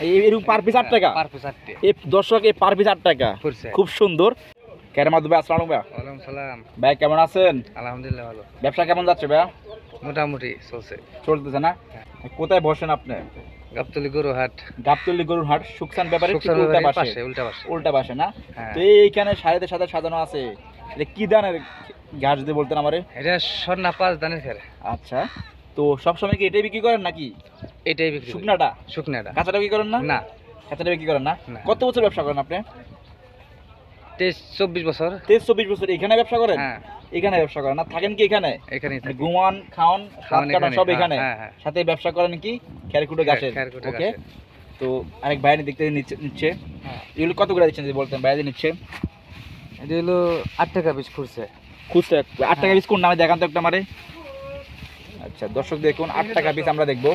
এরকম per piece 8 টাকা। Per piece 8 টাকা। এই দর্শক এই পার পিস 8 টাকা খুব সুন্দর। কেরামত ভাই আসসালামু আলাইকুম। ওয়ালাইকুম সালাম। ভাই কেমন আছেন? আলহামদুলিল্লাহ ভালো। ব্যবসা কেমন যাচ্ছে ভাই? মোটামুটি চলতেছে না? কোথায় বসেন আপনি? গাবতলী গরুহাট। গাবতলী গরুর হাট সুকসান ব্যাপারে ঠিক উল্টা পাশে। উল্টা পাশে না? তো এইখানে সারিতে সাথে সাজানো আছে। এটা কি দানের ঘাস যদি বলতেন আমারে? এটা স্বর্ণা 5 দানের খেরে। আচ্ছা, তো সব সময় কি এটাই বিক্রি করেন নাকি? এটাই বিক্রি। শুকনাটা? শুকনাটা। কাঁচাটা বিক্রি করেন না? না, কাঁচাটা বিক্রি করেন না। কত বছর ব্যবসা করেন আপনি? 23-24 বছর। 23-24 বছর এখানে ব্যবসা করেন? হ্যাঁ, এখানে ব্যবসা করেন। না থাকেন কি এখানে? এখানেই থাকি। ঘুমান, খাওন, হাত কাটা সব এখানে। হ্যাঁ। সাথে ব্যবসা করেন কি খেরকুটো গাছের। ওকে, তো আরেক ভাই দেখতে নিচ্ছে। এগুলো কত করে দিচ্ছেন যদি বলতেন? ভাই নিচ্ছে এটা হলো 8 টাকা পিস খুঁজছে। 8 টাকা পিস কোন নামে দেখান তো একটা আমারে। আচ্ছা দর্শক দেখুন 8 টাকা পিস আমরা দেখবো।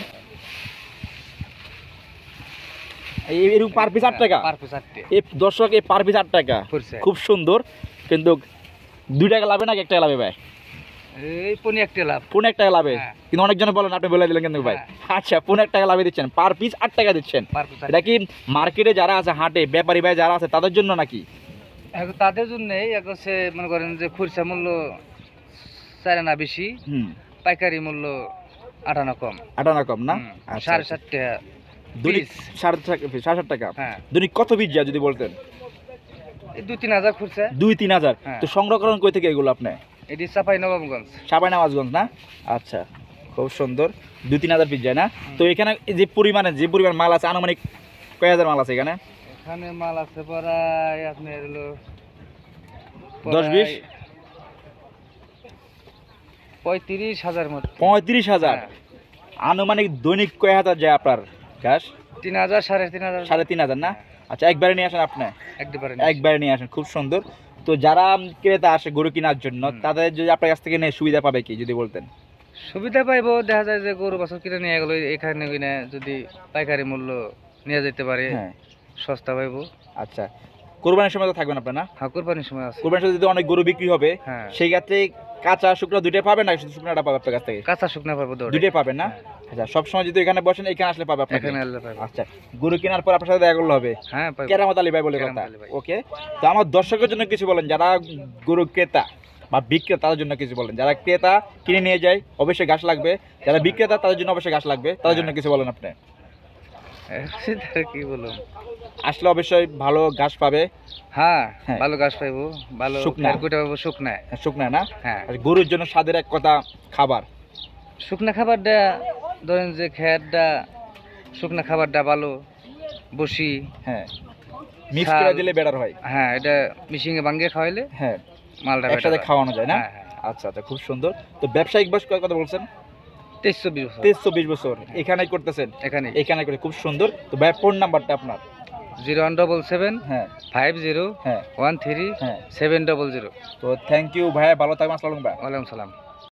এরকম পার পিস 8 টাকা। পার পিস 8 টাকা। এই দর্শক এই পার পিস 8 টাকা খুব সুন্দর। কিন্তু 2 টাকা লাভে না 1 টাকা লাভে ভাই? এই 1 টাকা লাভ। 1 টাকা লাভে। কিন্তু অনেকজন বলেন, আপনি বলে দিলেন কিন্তু ভাই। আচ্ছা 1 টাকা লাভে দিচ্ছেন, পার পিস 8 টাকা দিচ্ছেন। এটা কি মার্কেটে যারা আছে, হাটে ব্যাপারী ভাই যারা আছে তাদের জন্য নাকি? তাদের জন্যই হচ্ছে মনে করেন যে খুচরা মূল্য 4 আনা বেশি, পাইকারি মূল্য 8 আনা কম। 8 আনা কম না? 7.5 টাকা। দৈনিক 7.5 টাকা। দৈনিক কত পিস যায় যদি বলতেন? 2-3 হাজার খুচরা। 2-3 হাজার। তো সংগ্রহ করেন কই থেকে এগুলো আপনি? এটি চাঁপাইনবাবগঞ্জ। চাঁপাইনবাবগঞ্জ না? আচ্ছা খুব সুন্দর। 2-3 হাজার পিস যায় না? তো এখানে যে পরিমাণ মাল আছে, আনুমানিক কয় হাজার মাল আছে এখানে? এখানে মাল আছে প্রায় আপনার হলো 10-20 35,000 মতো। 35,000। আনুমানিক দৈনিক কয় হাজার যায় আপনার ঘাস? 3,000 3,500 3,500 না? আচ্ছা একবারে নিয়ে আসেন আপনি? একবারে নিয়ে আসেন, খুব সুন্দর। তো যারা ক্রেতা আসে গরু কেনার জন্য, তাদের যদি আপনার কাছ থেকে নিয়ে সুবিধা পাবে কি যদি বলতেন? সুবিধা পাইবো, দেখা যায় যে গরু বছর কিনে নিয়ে গেল এখানে কিনে যদি পাইকারি মূল্য নিয়ে যেতে পারে, সস্তা পাইবো। আচ্ছা কোরবানির সময় তো থাকবেন আপনার না? হ্যাঁ কোরবানির সময় আছে। কোরবানির সময় যদি অনেক গরু বিক্রি হবে, সেই ক্ষেত্রে কাঁচা শুকনো দুইটাই পাবেন না? শুধু শুকনোটা পাবে আপনার কাছ থেকে? কাঁচা শুকনো পাবো, দুইটাই পাবেন না? আচ্ছা সবসময় যদি এখানে বসেন, এখানে আসলে পাবে আপনাকে? এখানে আসলে পাবে। আচ্ছা গরু কেনার পর আপনার সাথে দেখা করলে হবে? হ্যাঁ পাবে। কেরামত আলী ভাই বলে কথা। ওকে, তো আমার দর্শকের জন্য কিছু বলেন, যারা গরু ক্রেতা বা বিক্রেতা তাদের জন্য কিছু বলেন। যারা ক্রেতা কিনে নিয়ে যায় অবশ্যই ঘাস লাগবে, যারা বিক্রেতা তাদের জন্য অবশ্যই ঘাস লাগবে, তাদের জন্য কিছু বলেন আপনি। কি বলুন, আসলে অবশ্যই ভালো ঘাস পাবে। হ্যাঁ ভালো ঘাস পাইবো, ভালো শুকনা পাবো। শুকনা না? হ্যাঁ, গরুর জন্য স্বাদের এক কথা খাবার। শুকনা খাবারটা ধরেন যে খেরটা, শুকনা খাবারটা ভালো বসি, মিক্স করে দিলে বেটার হয়। হ্যাঁ এটা মিশিংয়ে ভাঙিয়ে খাওয়াইলে মালটা একসাথে খাওয়ানো যায় না? আচ্ছা আচ্ছা খুব সুন্দর। তো ব্যবসায়িক বয়স কথা বলছেন? 23-24 বছর এখানেই করতেছেন? এখানে করে খুব সুন্দর। তো ভাই ফোন নাম্বারটা আপনার? 017 50 13 700। তো থ্যাংক ইউ ভাইয়া, ভালো থাকবেন। আসসালামু আলাইকুম। ওয়ালাইকুম সালাম।